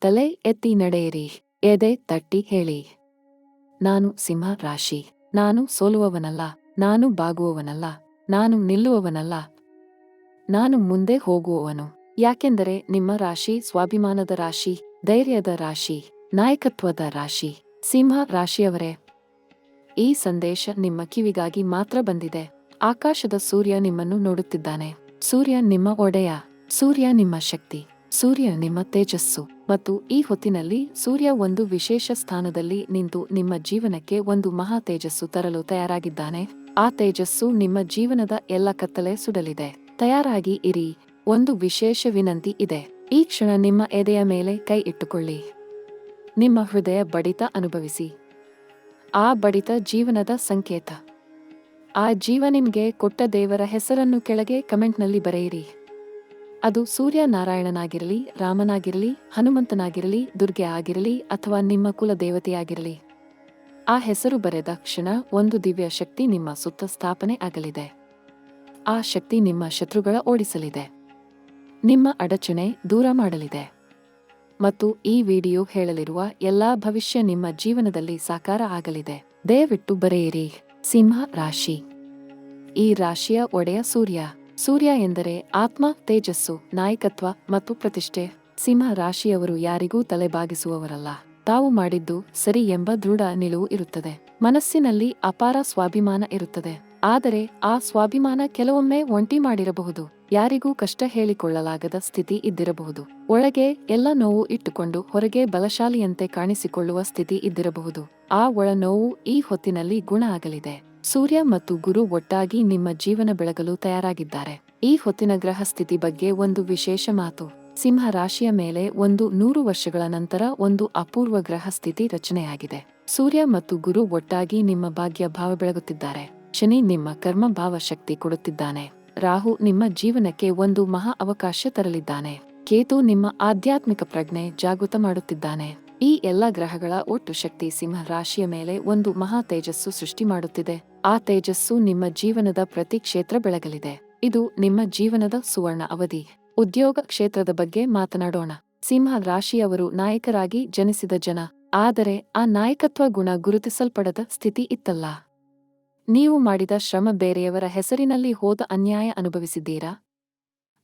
ತಲೆ ಎತ್ತಿ ನಡೆಯಿರಿ, ಎದೆ ತಟ್ಟಿ ಹೇಳಿ, ನಾನು ಸಿಂಹ ರಾಶಿ. ನಾನು ಸೋಲುವವನಲ್ಲ, ನಾನು ಬಾಗುವವನಲ್ಲ, ನಾನು ನಿಲ್ಲುವವನಲ್ಲ, ನಾನು ಮುಂದೆ ಹೋಗುವವನು. ಯಾಕೆಂದರೆ ನಿಮ್ಮ ರಾಶಿ ಸ್ವಾಭಿಮಾನದ ರಾಶಿ, ಧೈರ್ಯದ ರಾಶಿ, ನಾಯಕತ್ವದ ರಾಶಿ. ಸಿಂಹ ರಾಶಿಯವರೇ, ಈ ಸಂದೇಶ ನಿಮ್ಮ ಕಿವಿಗಾಗಿ ಮಾತ್ರ ಬಂದಿದೆ. ಆಕಾಶದ ಸೂರ್ಯ ನಿಮ್ಮನ್ನು ನೋಡುತ್ತಿದ್ದಾನೆ. ಸೂರ್ಯ ನಿಮ್ಮ ಒಡೆಯ, ಸೂರ್ಯ ನಿಮ್ಮ ಶಕ್ತಿ, ಸೂರ್ಯ ನಿಮ್ಮ ತೇಜಸ್ಸು. ಮತ್ತು ಈ ಹೊತ್ತಿನಲ್ಲಿ ಸೂರ್ಯ ಒಂದು ವಿಶೇಷ ಸ್ಥಾನದಲ್ಲಿ ನಿಂತು ನಿಮ್ಮ ಜೀವನಕ್ಕೆ ಒಂದು ಮಹಾ ತೇಜಸ್ಸು ತರಲು ತಯಾರಾಗಿದ್ದಾನೆ. ಆ ತೇಜಸ್ಸು ನಿಮ್ಮ ಜೀವನದ ಎಲ್ಲ ಕತ್ತಲೆ ಸುಡಲಿದೆ. ತಯಾರಾಗಿ ಇರಿ. ಒಂದು ವಿಶೇಷ ವಿನಂತಿ ಇದೆ. ಈ ಕ್ಷಣ ನಿಮ್ಮ ಎದೆಯ ಮೇಲೆ ಕೈ ಇಟ್ಟುಕೊಳ್ಳಿ. ನಿಮ್ಮ ಹೃದಯ ಬಡಿತ ಅನುಭವಿಸಿ. ಆ ಬಡಿತ ಜೀವನದ ಸಂಕೇತ. ಆ ಜೀವ ನಿಮ್ಗೆ ಕೊಟ್ಟ ದೇವರ ಹೆಸರನ್ನು ಕೆಳಗೆ ಕಮೆಂಟ್ನಲ್ಲಿ ಬರೆಯಿರಿ. ಅದು ಸೂರ್ಯ ನಾರಾಯಣನಾಗಿರಲಿ, ರಾಮನಾಗಿರಲಿ, ಹನುಮಂತನಾಗಿರಲಿ, ದುರ್ಗೆ ಆಗಿರಲಿ ಅಥವಾ ನಿಮ್ಮ ಕುಲ ದೇವತೆಯಾಗಿರಲಿ. ಆ ಹೆಸರು ಬರೆದ ಕ್ಷಣ ಒಂದು ದಿವ್ಯ ಶಕ್ತಿ ನಿಮ್ಮ ಸುತ್ತ ಸ್ಥಾಪನೆ ಆಗಲಿದೆ. ಆ ಶಕ್ತಿ ನಿಮ್ಮ ಶತ್ರುಗಳ ಓಡಿಸಲಿದೆ, ನಿಮ್ಮ ಅಡಚಣೆ ದೂರ ಮಾಡಲಿದೆ. ಮತ್ತು ಈ ವಿಡಿಯೋ ಹೇಳಲಿರುವ ಎಲ್ಲಾ ಭವಿಷ್ಯ ನಿಮ್ಮ ಜೀವನದಲ್ಲಿ ಸಾಕಾರ ಆಗಲಿದೆ. ದಯವಿಟ್ಟು ಬರೆಯಿರಿ. ಸಿಂಹ ರಾಶಿ. ಈ ರಾಶಿಯ ಒಡೆಯ ಸೂರ್ಯ. ಸೂರ್ಯ ಎಂದರೆ ಆತ್ಮ, ತೇಜಸ್ಸು, ನಾಯಕತ್ವ ಮತ್ತು ಪ್ರತಿಷ್ಠೆ. ಸಿಂಹ ರಾಶಿಯವರು ಯಾರಿಗೂ ತಲೆಬಾಗಿಸುವವರಲ್ಲ. ತಾವು ಮಾಡಿದ್ದು ಸರಿ ಎಂಬ ದೃಢ ನಿಲುವು ಇರುತ್ತದೆ. ಮನಸ್ಸಿನಲ್ಲಿ ಅಪಾರ ಸ್ವಾಭಿಮಾನ ಇರುತ್ತದೆ. ಆದರೆ ಆ ಸ್ವಾಭಿಮಾನ ಕೆಲವೊಮ್ಮೆ ಒಂಟಿ ಮಾಡಿರಬಹುದು. ಯಾರಿಗೂ ಕಷ್ಟ ಹೇಳಿಕೊಳ್ಳಲಾಗದ ಸ್ಥಿತಿ ಇದ್ದಿರಬಹುದು. ಒಳಗೆ ಎಲ್ಲ ನೋವು ಇಟ್ಟುಕೊಂಡು ಹೊರಗೆ ಬಲಶಾಲಿಯಂತೆ ಕಾಣಿಸಿಕೊಳ್ಳುವ ಸ್ಥಿತಿ ಇದ್ದಿರಬಹುದು. ಆ ಒಳ ನೋವು ಈ ಹೊತ್ತಿನಲ್ಲಿ ಗುಣ ಆಗಲಿದೆ. ಸೂರ್ಯ ಮತ್ತು ಗುರು ಒಟ್ಟಾಗಿ ನಿಮ್ಮ ಜೀವನ ಬೆಳಗಲು ತಯಾರಾಗಿದ್ದಾರೆ. ಈ ಹೊತ್ತಿನ ಗ್ರಹ ಸ್ಥಿತಿ ಬಗ್ಗೆ ಒಂದು ವಿಶೇಷ ಮಾತು. ಸಿಂಹ ರಾಶಿಯ ಮೇಲೆ 100 ವರ್ಷಗಳ ನಂತರ ಒಂದು ಅಪೂರ್ವ ಗ್ರಹ ಸ್ಥಿತಿ ರಚನೆಯಾಗಿದೆ. ಸೂರ್ಯ ಮತ್ತು ಗುರು ಒಟ್ಟಾಗಿ ನಿಮ್ಮ ಭಾಗ್ಯ ಭಾವ ಬೆಳಗುತ್ತಿದ್ದಾರೆ. ಶನಿ ನಿಮ್ಮ ಕರ್ಮ ಭಾವ ಶಕ್ತಿ ಕೊಡುತ್ತಿದ್ದಾನೆ. ರಾಹು ನಿಮ್ಮ ಜೀವನಕ್ಕೆ ಒಂದು ಮಹಾ ಅವಕಾಶ ತರಲಿದ್ದಾನೆ. ಕೇತು ನಿಮ್ಮ ಆಧ್ಯಾತ್ಮಿಕ ಪ್ರಜ್ಞೆ ಜಾಗೃತ ಮಾಡುತ್ತಿದ್ದಾನೆ. ಈ ಎಲ್ಲ ಗ್ರಹಗಳ ಒಟ್ಟು ಶಕ್ತಿ ಸಿಂಹ ರಾಶಿಯ ಮೇಲೆ ಒಂದು ಮಹಾ ತೇಜಸ್ಸು ಸೃಷ್ಟಿ ಮಾಡುತ್ತಿದೆ. ಆ ತೇಜಸ್ಸು ನಿಮ್ಮ ಜೀವನದ ಪ್ರತಿ ಕ್ಷೇತ್ರ ಬೆಳಗಲಿದೆ. ಇದು ನಿಮ್ಮ ಜೀವನದ ಸುವರ್ಣ ಅವಧಿ. ಉದ್ಯೋಗ ಕ್ಷೇತ್ರದ ಬಗ್ಗೆ ಮಾತನಾಡೋಣ. ಸಿಂಹ ರಾಶಿಯವರು ನಾಯಕರಾಗಿ ಜನಿಸಿದ ಜನ. ಆದರೆ ಆ ನಾಯಕತ್ವ ಗುಣ ಗುರುತಿಸಲ್ಪಡದ ಸ್ಥಿತಿ ಇತ್ತಲ್ಲ. ನೀವು ಮಾಡಿದ ಶ್ರಮ ಬೇರೆಯವರ ಹೆಸರಿನಲ್ಲಿ ಹೋದ ಅನ್ಯಾಯ ಅನುಭವಿಸಿದ್ದೀರಾ?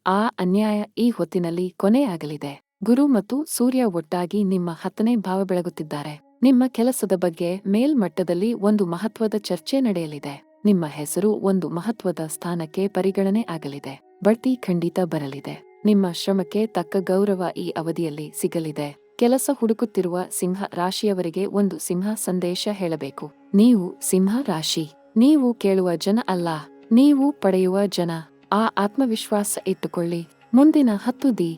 ಆ ಅನ್ಯಾಯ ಈ ಹೊತ್ತಿನಲ್ಲಿ ಕೊನೆಯಾಗಲಿದೆ. ಗುರು ಮತ್ತು ಸೂರ್ಯ ಒಟ್ಟಾಗಿ ನಿಮ್ಮ 10ನೇ ಭಾವ ಬೆಳಗುತ್ತಿದ್ದಾರೆ. ನಿಮ್ಮ ಕೆಲಸದ ಬಗ್ಗೆ ಮೇಲ್ಮಟ್ಟದಲ್ಲಿ ಒಂದು ಮಹತ್ವದ ಚರ್ಚೆ ನಡೆಯಲಿದೆ. ನಿಮ್ಮ ಹೆಸರು ಒಂದು ಮಹತ್ವದ ಸ್ಥಾನಕ್ಕೆ ಪರಿಗಣನೆ ಆಗಲಿದೆ. ಬಡ್ತಿ ಖಂಡಿತ ಬರಲಿದೆ. ನಿಮ್ಮ ಶ್ರಮಕ್ಕೆ ತಕ್ಕ ಗೌರವ ಈ ಅವಧಿಯಲ್ಲಿ ಸಿಗಲಿದೆ. ಕೆಲಸ ಹುಡುಕುತ್ತಿರುವ ಸಿಂಹ ರಾಶಿಯವರಿಗೆ ಒಂದು ಸಿಂಹ ಸಂದೇಶ ಹೇಳಬೇಕು. ನೀವು ಸಿಂಹ ರಾಶಿ. ನೀವು ಕೇಳುವ ಜನ ಅಲ್ಲ, ನೀವು ಪಡೆಯುವ ಜನ. ಆ ಆತ್ಮವಿಶ್ವಾಸ ಇಟ್ಟುಕೊಳ್ಳಿ. ಮುಂದಿನ 10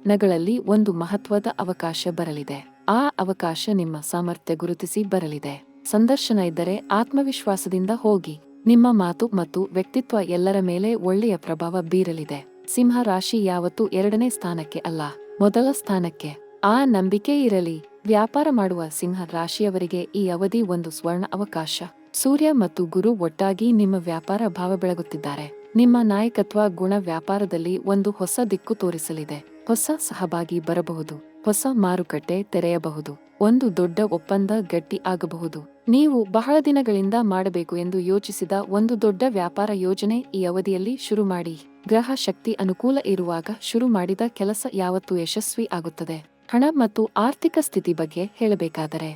ದಿನಗಳಲ್ಲಿ ಒಂದು ಮಹತ್ವದ ಅವಕಾಶ ಬರಲಿದೆ. ಆ ಅವಕಾಶ ನಿಮ್ಮ ಸಾಮರ್ಥ್ಯ ಗುರುತಿಸಿ ಬರಲಿದೆ. ಸಂದರ್ಶನ ಇದ್ದರೆ ಆತ್ಮವಿಶ್ವಾಸದಿಂದ ಹೋಗಿ. ನಿಮ್ಮ ಮಾತು ಮತ್ತು ವ್ಯಕ್ತಿತ್ವ ಎಲ್ಲರ ಮೇಲೆ ಒಳ್ಳೆಯ ಪ್ರಭಾವ ಬೀರಲಿದೆ. ಸಿಂಹ ರಾಶಿ ಯಾವತ್ತೂ 2ನೇ ಸ್ಥಾನಕ್ಕೆ ಅಲ್ಲ, ಮೊದಲ ಸ್ಥಾನಕ್ಕೆ. ಆ ನಂಬಿಕೆ ಇರಲಿ. ವ್ಯಾಪಾರ ಮಾಡುವ ಸಿಂಹ ರಾಶಿಯವರಿಗೆ ಈ ಅವಧಿ ಒಂದು ಸ್ವರ್ಣ ಅವಕಾಶ. ಸೂರ್ಯ ಮತ್ತು ಗುರು ಒಟ್ಟಾಗಿ ನಿಮ್ಮ ವ್ಯಾಪಾರ ಭಾವ ಬೆಳಗುತ್ತಿದ್ದಾರೆ. ನಿಮ್ಮ ನಾಯಕತ್ವ ಗುಣ ವ್ಯಾಪಾರದಲ್ಲಿ ಒಂದು ಹೊಸ ದಿಕ್ಕು ತೋರಿಸಲಿದೆ. ಹೊಸ ಸಹಭಾಗಿ ಬರಬಹುದು. ಹೊಸ ಮಾರುಕಟ್ಟೆ ತೆರೆಯಬಹುದು. ಒಂದು ದೊಡ್ಡ ಒಪ್ಪಂದ ಗಟ್ಟಿ ಆಗಬಹುದು. ನೀವು ಬಹಳ ದಿನಗಳಿಂದ ಮಾಡಬೇಕು ಎಂದು ಯೋಚಿಸಿದ ಒಂದು ದೊಡ್ಡ ವ್ಯಾಪಾರ ಯೋಜನೆ ಈ ಅವಧಿಯಲ್ಲಿ ಶುರು ಮಾಡಿ. ಗ್ರಹ ಶಕ್ತಿ ಅನುಕೂಲ ಇರುವಾಗ ಶುರು ಮಾಡಿದ ಕೆಲಸ ಯಾವತ್ತೂ ಯಶಸ್ವಿ ಆಗುತ್ತದೆ. ಹಣ ಮತ್ತು ಆರ್ಥಿಕ ಸ್ಥಿತಿ ಬಗ್ಗೆ ಹೇಳಬೇಕಾದರೆ,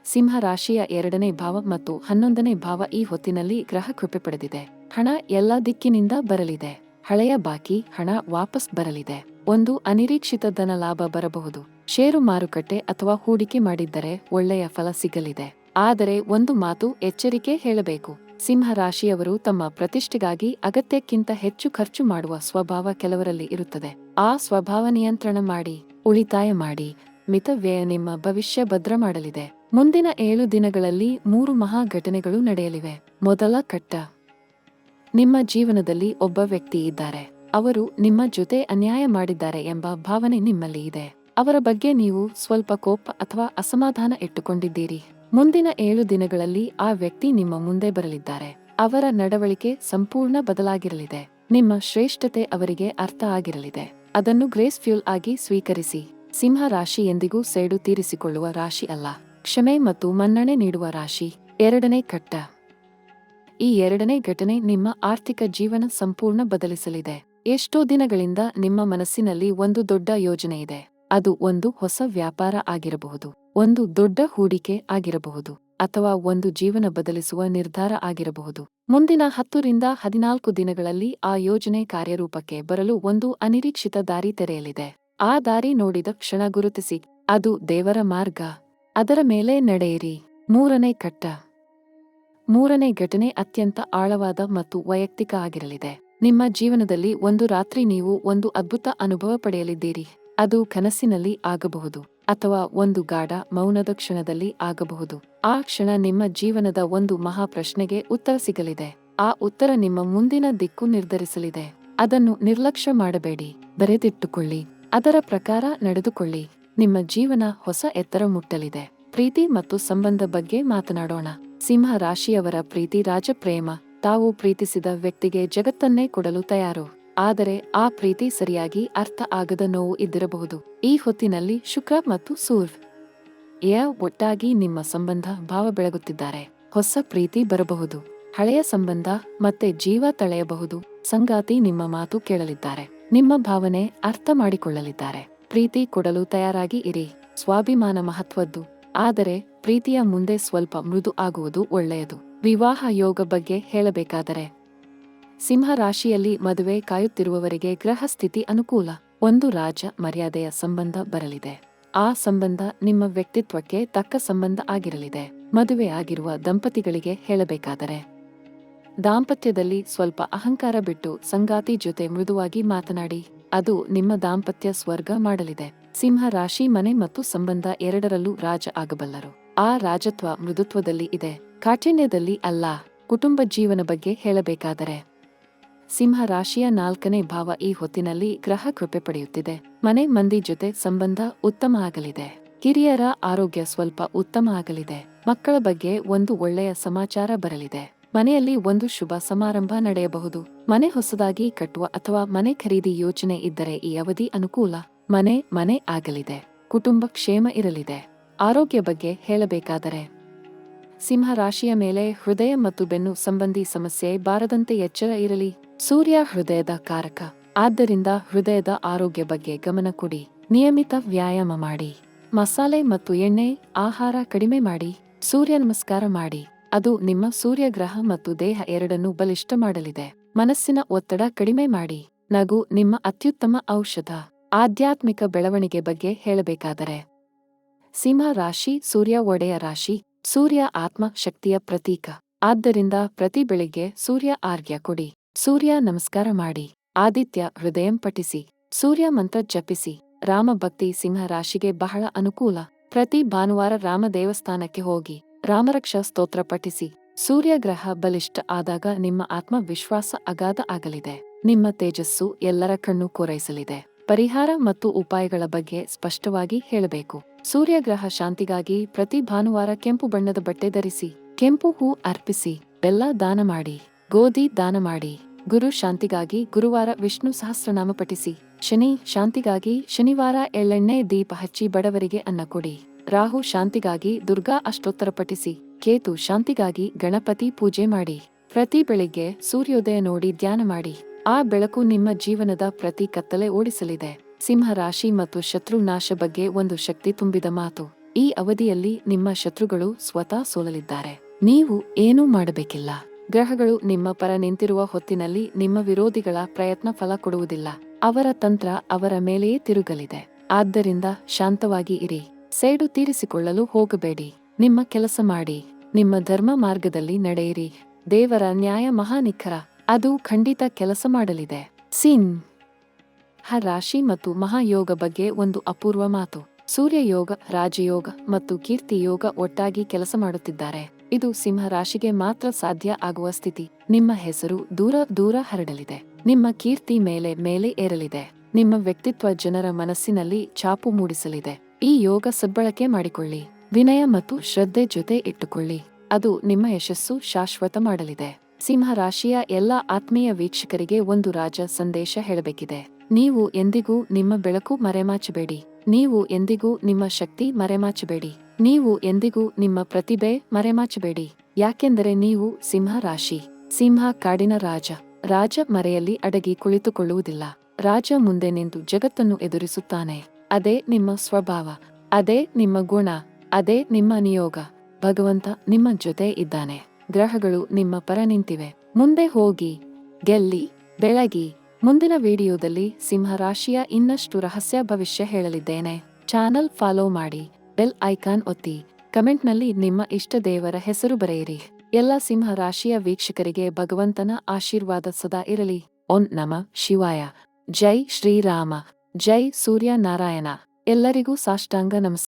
ಸಿಂಹ ರಾಶಿಯ 2ನೇ ಭಾವ ಮತ್ತು 11ನೇ ಭಾವ ಈ ಹೊತ್ತಿನಲ್ಲಿ ಗ್ರಹ ಕೃಪೆ ಪಡೆದಿದೆ. ಹಣ ಎಲ್ಲ ದಿಕ್ಕಿನಿಂದ ಬರಲಿದೆ. ಹಳೆಯ ಬಾಕಿ ಹಣ ವಾಪಸ್ ಬರಲಿದೆ. ಒಂದು ಅನಿರೀಕ್ಷಿತ ಧನ ಲಾಭ ಬರಬಹುದು. ಷೇರು ಮಾರುಕಟ್ಟೆ ಅಥವಾ ಹೂಡಿಕೆ ಮಾಡಿದ್ದರೆ ಒಳ್ಳೆಯ ಫಲ ಸಿಗಲಿದೆ. ಆದರೆ ಒಂದು ಮಾತು ಎಚ್ಚರಿಕೆ ಹೇಳಬೇಕು. ಸಿಂಹ ರಾಶಿಯವರು ತಮ್ಮ ಪ್ರತಿಷ್ಠೆಗಾಗಿ ಅಗತ್ಯಕ್ಕಿಂತ ಹೆಚ್ಚು ಖರ್ಚು ಮಾಡುವ ಸ್ವಭಾವ ಕೆಲವರಲ್ಲಿ ಇರುತ್ತದೆ. ಆ ಸ್ವಭಾವ ನಿಯಂತ್ರಣ ಮಾಡಿ. ಉಳಿತಾಯ ಮಾಡಿ. ಮಿತವ್ಯಯ ನಿಮ್ಮ ಭವಿಷ್ಯ ಭದ್ರ ಮಾಡಲಿದೆ. ಮುಂದಿನ 7 ದಿನಗಳಲ್ಲಿ 3 ಮಹಾ ಘಟನೆಗಳು ನಡೆಯಲಿವೆ. ಮೊದಲ ಘಟ್ಟ. ನಿಮ್ಮ ಜೀವನದಲ್ಲಿ ಒಬ್ಬ ವ್ಯಕ್ತಿ ಇದ್ದಾರೆ. ಅವರು ನಿಮ್ಮ ಜೊತೆ ಅನ್ಯಾಯ ಮಾಡಿದ್ದಾರೆ ಎಂಬ ಭಾವನೆ ನಿಮ್ಮಲ್ಲಿ ಇದೆ. ಅವರ ಬಗ್ಗೆ ನೀವು ಸ್ವಲ್ಪ ಕೋಪ ಅಥವಾ ಅಸಮಾಧಾನ ಇಟ್ಟುಕೊಂಡಿದ್ದೀರಿ. ಮುಂದಿನ 7 ದಿನಗಳಲ್ಲಿ ಆ ವ್ಯಕ್ತಿ ನಿಮ್ಮ ಮುಂದೆ ಬರಲಿದ್ದಾರೆ. ಅವರ ನಡವಳಿಕೆ ಸಂಪೂರ್ಣ ಬದಲಾಗಿರಲಿದೆ. ನಿಮ್ಮ ಶ್ರೇಷ್ಠತೆ ಅವರಿಗೆ ಅರ್ಥ ಆಗಿರಲಿದೆ. ಅದನ್ನು ಗ್ರೇಸ್ಫುಲ್ ಆಗಿ ಸ್ವೀಕರಿಸಿ. ಸಿಂಹ ರಾಶಿ ಎಂದಿಗೂ ಸೇಡು ತೀರಿಸಿಕೊಳ್ಳುವ ರಾಶಿ ಅಲ್ಲ, ಕ್ಷಮೆ ಮತ್ತು ಮನ್ನಣೆ ನೀಡುವ ರಾಶಿ. 2ನೇ ಘಟ್ಟ. ಈ 2ನೇ ಘಟನೆ ನಿಮ್ಮ ಆರ್ಥಿಕ ಜೀವನ ಸಂಪೂರ್ಣ ಬದಲಿಸಲಿದೆ. ಎಷ್ಟೋ ದಿನಗಳಿಂದ ನಿಮ್ಮ ಮನಸ್ಸಿನಲ್ಲಿ ಒಂದು ದೊಡ್ಡ ಯೋಜನೆ ಇದೆ. ಅದು ಒಂದು ಹೊಸ ವ್ಯಾಪಾರ ಆಗಿರಬಹುದು, ಒಂದು ದೊಡ್ಡ ಹೂಡಿಕೆ ಆಗಿರಬಹುದು, ಅಥವಾ ಒಂದು ಜೀವನ ಬದಲಿಸುವ ನಿರ್ಧಾರ ಆಗಿರಬಹುದು. ಮುಂದಿನ 10 ರಿಂದ 14 ದಿನಗಳಲ್ಲಿ ಆ ಯೋಜನೆ ಕಾರ್ಯರೂಪಕ್ಕೆ ಬರಲು ಒಂದು ಅನಿರೀಕ್ಷಿತ ದಾರಿ ತೆರೆಯಲಿದೆ. ಆ ದಾರಿ ನೋಡಿದ ಕ್ಷಣ ಗುರುತಿಸಿ, ಅದು ದೇವರ ಮಾರ್ಗ, ಅದರ ಮೇಲೆ ನಡೆಯಿರಿ. 3ನೇ ಘಟ್ಟ. 3ನೇ ಘಟನೆ ಅತ್ಯಂತ ಆಳವಾದ ಮತ್ತು ವೈಯಕ್ತಿಕ ಆಗಿರಲಿದೆ. ನಿಮ್ಮ ಜೀವನದಲ್ಲಿ ಒಂದು ರಾತ್ರಿ ನೀವು ಒಂದು ಅದ್ಭುತ ಅನುಭವ ಪಡೆಯಲಿದ್ದೀರಿ. ಅದು ಕನಸಿನಲ್ಲಿ ಆಗಬಹುದು, ಅಥವಾ ಒಂದು ಗಾಢ ಮೌನದ ಕ್ಷಣದಲ್ಲಿ ಆಗಬಹುದು. ಆ ಕ್ಷಣ ನಿಮ್ಮ ಜೀವನದ ಒಂದು ಮಹಾ ಪ್ರಶ್ನೆಗೆ ಉತ್ತರ ಸಿಗಲಿದೆ. ಆ ಉತ್ತರ ನಿಮ್ಮ ಮುಂದಿನ ದಿಕ್ಕು ನಿರ್ಧರಿಸಲಿದೆ. ಅದನ್ನು ನಿರ್ಲಕ್ಷ್ಯ ಮಾಡಬೇಡಿ, ಬರೆದಿಟ್ಟುಕೊಳ್ಳಿ, ಅದರ ಪ್ರಕಾರ ನಡೆದುಕೊಳ್ಳಿ. ನಿಮ್ಮ ಜೀವನ ಹೊಸ ಎತ್ತರ ಮುಟ್ಟಲಿದೆ. ಪ್ರೀತಿ ಮತ್ತು ಸಂಬಂಧ ಬಗ್ಗೆ ಮಾತನಾಡೋಣ. ಸಿಂಹ ರಾಶಿಯವರ ಪ್ರೀತಿ ರಾಜಪ್ರೇಮ. ತಾವು ಪ್ರೀತಿಸಿದ ವ್ಯಕ್ತಿಗೆ ಜಗತ್ತನ್ನೇ ಕೊಡಲು ತಯಾರು. ಆದರೆ ಆ ಪ್ರೀತಿ ಸರಿಯಾಗಿ ಅರ್ಥ ಆಗದ ನೋವು ಇದ್ದಿರಬಹುದು. ಈ ಹೊತ್ತಿನಲ್ಲಿ ಶುಕ್ರ ಮತ್ತು ಸೂರ್ಯ ಒಟ್ಟಾಗಿ ನಿಮ್ಮ ಸಂಬಂಧ ಭಾವ ಬೆಳಗುತ್ತಿದ್ದಾರೆ. ಹೊಸ ಪ್ರೀತಿ ಬರಬಹುದು, ಹಳೆಯ ಸಂಬಂಧ ಮತ್ತೆ ಜೀವ ತಳೆಯಬಹುದು. ಸಂಗಾತಿ ನಿಮ್ಮ ಮಾತು ಕೇಳಲಿದ್ದಾರೆ, ನಿಮ್ಮ ಭಾವನೆ ಅರ್ಥ ಮಾಡಿಕೊಳ್ಳಲಿದ್ದಾರೆ. ಪ್ರೀತಿ ಕೊಡಲು ತಯಾರಾಗಿ ಇರಿ. ಸ್ವಾಭಿಮಾನ ಮಹತ್ವದ್ದು, ಆದರೆ ಪ್ರೀತಿಯ ಮುಂದೆ ಸ್ವಲ್ಪ ಮೃದು ಆಗುವುದು ಒಳ್ಳೆಯದು. ವಿವಾಹ ಯೋಗ ಬಗ್ಗೆ ಹೇಳಬೇಕಾದರೆ, ಸಿಂಹ ರಾಶಿಯಲ್ಲಿ ಮದುವೆ ಕಾಯುತ್ತಿರುವವರಿಗೆ ಗ್ರಹ ಸ್ಥಿತಿ ಅನುಕೂಲ. ಒಂದು ರಾಜ ಮರ್ಯಾದೆಯ ಸಂಬಂಧ ಬರಲಿದೆ. ಆ ಸಂಬಂಧ ನಿಮ್ಮ ವ್ಯಕ್ತಿತ್ವಕ್ಕೆ ತಕ್ಕ ಸಂಬಂಧ ಆಗಿರಲಿದೆ. ಮದುವೆ ಆಗಿರುವ ದಂಪತಿಗಳಿಗೆ ಹೇಳಬೇಕಾದರೆ, ದಾಂಪತ್ಯದಲ್ಲಿ ಸ್ವಲ್ಪ ಅಹಂಕಾರ ಬಿಟ್ಟು ಸಂಗಾತಿ ಜೊತೆ ಮೃದುವಾಗಿ ಮಾತನಾಡಿ. ಅದು ನಿಮ್ಮ ದಾಂಪತ್ಯ ಸ್ವರ್ಗ ಮಾಡಲಿದೆ. ಸಿಂಹ ರಾಶಿ ಮನೆ ಮತ್ತು ಸಂಬಂಧ ಎರಡರಲ್ಲೂ ರಾಜ ಆಗಬಲ್ಲರು. ಆ ರಾಜತ್ವ ಮೃದುತ್ವದಲ್ಲಿ ಇದೆ, ಕಾಠಿಣ್ಯದಲ್ಲಿ ಅಲ್ಲ. ಕುಟುಂಬ ಜೀವನ ಬಗ್ಗೆ ಹೇಳಬೇಕಾದರೆ, ಸಿಂಹ ರಾಶಿಯ 4ನೇ ಭಾವ ಈ ಹೊತ್ತಿನಲ್ಲಿ ಗ್ರಹ ಕೃಪೆ ಪಡೆಯುತ್ತಿದೆ. ಮನೆ ಮಂದಿ ಜೊತೆ ಸಂಬಂಧ ಉತ್ತಮ ಆಗಲಿದೆ. ಹಿರಿಯರ ಆರೋಗ್ಯ ಸ್ವಲ್ಪ ಉತ್ತಮ ಆಗಲಿದೆ. ಮಕ್ಕಳ ಬಗ್ಗೆ ಒಂದು ಒಳ್ಳೆಯ ಸಮಾಚಾರ ಬರಲಿದೆ. ಮನೆಯಲ್ಲಿ ಒಂದು ಶುಭ ಸಮಾರಂಭ ನಡೆಯಬಹುದು. ಮನೆ ಹೊಸದಾಗಿ ಕಟ್ಟುವ ಅಥವಾ ಮನೆ ಖರೀದಿ ಯೋಚನೆ ಇದ್ದರೆ ಈ ಅವಧಿ ಅನುಕೂಲ. ಮನೆ ಆಗಲಿದೆ. ಕುಟುಂಬ ಕ್ಷೇಮ ಇರಲಿದೆ. ಆರೋಗ್ಯ ಬಗ್ಗೆ ಹೇಳಬೇಕಾದರೆ, ಸಿಂಹ ರಾಶಿಯ ಮೇಲೆ ಹೃದಯ ಮತ್ತು ಬೆನ್ನು ಸಂಬಂಧಿ ಸಮಸ್ಯೆ ಬಾರದಂತೆ ಎಚ್ಚರ ಇರಲಿ. ಸೂರ್ಯ ಹೃದಯದ ಕಾರಕ, ಆದ್ದರಿಂದ ಹೃದಯದ ಆರೋಗ್ಯ ಬಗ್ಗೆ ಗಮನ ಕೊಡಿ. ನಿಯಮಿತ ವ್ಯಾಯಾಮ ಮಾಡಿ. ಮಸಾಲೆ ಮತ್ತು ಎಣ್ಣೆ ಆಹಾರ ಕಡಿಮೆ ಮಾಡಿ. ಸೂರ್ಯ ನಮಸ್ಕಾರ ಮಾಡಿ. ಅದು ನಿಮ್ಮ ಸೂರ್ಯಗ್ರಹ ಮತ್ತು ದೇಹ ಎರಡನ್ನೂ ಬಲಿಷ್ಠ ಮಾಡಲಿದೆ. ಮನಸ್ಸಿನ ಒತ್ತಡ ಕಡಿಮೆ ಮಾಡಿ. ನಗು ನಿಮ್ಮ ಅತ್ಯುತ್ತಮ ಔಷಧ. ಆಧ್ಯಾತ್ಮಿಕ ಬೆಳವಣಿಗೆ ಬಗ್ಗೆ ಹೇಳಬೇಕಾದರೆ, ಸಿಂಹ ರಾಶಿ ಸೂರ್ಯ ಒಡೆಯ ರಾಶಿ. ಸೂರ್ಯ ಆತ್ಮ ಶಕ್ತಿಯ ಪ್ರತೀಕ. ಆದ್ದರಿಂದ ಪ್ರತಿ ಬೆಳಿಗ್ಗೆ ಸೂರ್ಯ ಆರ್ಘ್ಯ ಕೊಡಿ. ಸೂರ್ಯ ನಮಸ್ಕಾರ ಮಾಡಿ. ಆದಿತ್ಯ ಹೃದಯಂ ಪಠಿಸಿ. ಸೂರ್ಯ ಮಂತ್ರ ಜಪಿಸಿ. ರಾಮ ಭಕ್ತಿ ಸಿಂಹ ರಾಶಿಗೆ ಬಹಳ ಅನುಕೂಲ. ಪ್ರತಿ ಭಾನುವಾರ ರಾಮ ದೇವಸ್ಥಾನಕ್ಕೆ ಹೋಗಿ ರಾಮರಕ್ಷಾ ಸ್ತೋತ್ರ ಪಠಿಸಿ. ಸೂರ್ಯಗ್ರಹ ಬಲಿಷ್ಠ ಆದಾಗ ನಿಮ್ಮ ಆತ್ಮವಿಶ್ವಾಸ ಅಗಾಧ ಆಗಲಿದೆ. ನಿಮ್ಮ ತೇಜಸ್ಸು ಎಲ್ಲರ ಕಣ್ಣು ಕೋರೈಸಲಿದೆ. ಪರಿಹಾರ ಮತ್ತು ಉಪಾಯಗಳ ಬಗ್ಗೆ ಸ್ಪಷ್ಟವಾಗಿ ಹೇಳಬೇಕು. ಸೂರ್ಯಗ್ರಹ ಶಾಂತಿಗಾಗಿ ಪ್ರತಿ ಭಾನುವಾರ ಕೆಂಪು ಬಣ್ಣದ ಬಟ್ಟೆ ಧರಿಸಿ. ಕೆಂಪು ಹೂ ಅರ್ಪಿಸಿ. ಬೆಲ್ಲ ದಾನ ಮಾಡಿ. ಗೋಧಿ ದಾನ ಮಾಡಿ. ಗುರು ಶಾಂತಿಗಾಗಿ ಗುರುವಾರ ವಿಷ್ಣು ಸಹಸ್ರನಾಮ ಪಠಿಸಿ. ಶನಿ ಶಾಂತಿಗಾಗಿ ಶನಿವಾರ ಎಳ್ಳೆಣ್ಣೆ ದೀಪ ಹಚ್ಚಿ ಬಡವರಿಗೆ ಅನ್ನ ಕೊಡಿ. ರಾಹು ಶಾಂತಿಗಾಗಿ ದುರ್ಗಾ ಅಷ್ಟೋತ್ತರ ಪಠಿಸಿ. ಕೇತು ಶಾಂತಿಗಾಗಿ ಗಣಪತಿ ಪೂಜೆ ಮಾಡಿ. ಪ್ರತಿ ಬೆಳಿಗ್ಗೆ ಸೂರ್ಯೋದಯ ನೋಡಿ ಧ್ಯಾನ ಮಾಡಿ. ಆ ಬೆಳಕು ನಿಮ್ಮ ಜೀವನದ ಪ್ರತಿ ಕತ್ತಲೆ ಓಡಿಸಲಿದೆ. ಸಿಂಹ ರಾಶಿ ಮತ್ತು ಶತ್ರು ನಾಶ ಬಗ್ಗೆ ಒಂದು ಶಕ್ತಿ ತುಂಬಿದ ಮಾತು. ಈ ಅವಧಿಯಲ್ಲಿ ನಿಮ್ಮ ಶತ್ರುಗಳು ಸ್ವತಃ ಸೋಲಲಿದ್ದಾರೆ. ನೀವು ಏನೂ ಮಾಡಬೇಕಿಲ್ಲ. ಗ್ರಹಗಳು ನಿಮ್ಮ ಪರ ನಿಂತಿರುವ ಹೊತ್ತಿನಲ್ಲಿ ನಿಮ್ಮ ವಿರೋಧಿಗಳ ಪ್ರಯತ್ನ ಫಲ ಕೊಡುವುದಿಲ್ಲ. ಅವರ ತಂತ್ರ ಅವರ ಮೇಲೆಯೇ ತಿರುಗಲಿದೆ. ಆದ್ದರಿಂದ ಶಾಂತವಾಗಿ ಇರಿ. ಸೇಡು ತೀರಿಸಿಕೊಳ್ಳಲು ಹೋಗಬೇಡಿ. ನಿಮ್ಮ ಕೆಲಸ ಮಾಡಿ. ನಿಮ್ಮ ಧರ್ಮ ಮಾರ್ಗದಲ್ಲಿ ನಡೆಯಿರಿ. ದೇವರ ನ್ಯಾಯ ಮಹಾನಿಖರ, ಅದು ಖಂಡಿತ ಕೆಲಸ ಮಾಡಲಿದೆ. ಸಿಂಹ ರಾಶಿ ಮತ್ತು ಮಹಾಯೋಗ ಬಗ್ಗೆ ಒಂದು ಅಪೂರ್ವ ಮಾತು. ಸೂರ್ಯಯೋಗ, ರಾಜಯೋಗ ಮತ್ತು ಕೀರ್ತಿ ಯೋಗ ಒಟ್ಟಾಗಿ ಕೆಲಸ ಮಾಡುತ್ತಿದ್ದಾರೆ. ಇದು ಸಿಂಹ ರಾಶಿಗೆ ಮಾತ್ರ ಸಾಧ್ಯ ಆಗುವ ಸ್ಥಿತಿ. ನಿಮ್ಮ ಹೆಸರು ದೂರ ದೂರ ಹರಡಲಿದೆ. ನಿಮ್ಮ ಕೀರ್ತಿ ಮೇಲೆ ಮೇಲೆ ಏರಲಿದೆ. ನಿಮ್ಮ ವ್ಯಕ್ತಿತ್ವ ಜನರ ಮನಸ್ಸಿನಲ್ಲಿ ಛಾಪು ಮೂಡಿಸಲಿದೆ. ಈ ಯೋಗ ಸದ್ಬಳಕೆ ಮಾಡಿಕೊಳ್ಳಿ. ವಿನಯ ಮತ್ತು ಶ್ರದ್ಧೆ ಜೊತೆ ಇಟ್ಟುಕೊಳ್ಳಿ. ಅದು ನಿಮ್ಮ ಯಶಸ್ಸು ಶಾಶ್ವತ ಮಾಡಲಿದೆ. ಸಿಂಹ ರಾಶಿಯ ಎಲ್ಲ ಆತ್ಮೀಯ ವೀಕ್ಷಕರಿಗೆ ಒಂದು ರಾಜ ಸಂದೇಶ ಹೇಳಬೇಕಿದೆ. ನೀವು ಎಂದಿಗೂ ನಿಮ್ಮ ಬೆಳಕು ಮರೆಮಾಚಬೇಡಿ. ನೀವು ಎಂದಿಗೂ ನಿಮ್ಮ ಶಕ್ತಿ ಮರೆಮಾಚಬೇಡಿ. ನೀವು ಎಂದಿಗೂ ನಿಮ್ಮ ಪ್ರತಿಭೆ ಮರೆಮಾಚಬೇಡಿ. ಯಾಕೆಂದರೆ ನೀವು ಸಿಂಹ ರಾಶಿ. ಸಿಂಹ ಕಾಡಿನ ರಾಜ. ರಾಜ ಮರೆಯಲ್ಲಿ ಅಡಗಿ ಕುಳಿತುಕೊಳ್ಳುವುದಿಲ್ಲ. ರಾಜ ಮುಂದೆ ನಿಂತು ಜಗತ್ತನ್ನು ಎದುರಿಸುತ್ತಾನೆ. ಅದೇ ನಿಮ್ಮ ಸ್ವಭಾವ, ಅದೇ ನಿಮ್ಮ ಗುಣ, ಅದೇ ನಿಮ್ಮ ನಿಯೋಗ. ಭಗವಂತ ನಿಮ್ಮ ಜೊತೆ ಇದ್ದಾನೆ. ಗ್ರಹಗಳು ನಿಮ್ಮ ಪರ ನಿಂತಿವೆ. ಮುಂದೆ ಹೋಗಿ, ಗೆಲ್ಲಿ, ಬೆಳಗಿ. ಮುಂದಿನ ವಿಡಿಯೋದಲ್ಲಿ ಸಿಂಹ ರಾಶಿಯ ಇನ್ನಷ್ಟು ರಹಸ್ಯ ಭವಿಷ್ಯ ಹೇಳಲಿದ್ದೇನೆ. ಚಾನಲ್ ಫಾಲೋ ಮಾಡಿ, ಬೆಲ್ ಐಕಾನ್ ಒತ್ತಿ, ಕಮೆಂಟ್ನಲ್ಲಿ ನಿಮ್ಮ ಇಷ್ಟ ದೇವರ ಹೆಸರು ಬರೆಯಿರಿ. ಎಲ್ಲ ಸಿಂಹ ರಾಶಿಯ ವೀಕ್ಷಕರಿಗೆ ಭಗವಂತನ ಆಶೀರ್ವಾದ ಸದಾ ಇರಲಿ. ಓಂ ನಮಃ ಶಿವಾಯ. ಜೈ ಶ್ರೀರಾಮ. ಜೈ ಸೂರ್ಯ ನಾರಾಯಣ. ಎಲ್ಲರಿಗೂ ಸಾಷ್ಟಾಂಗ ನಮಸ್ಕಾರ.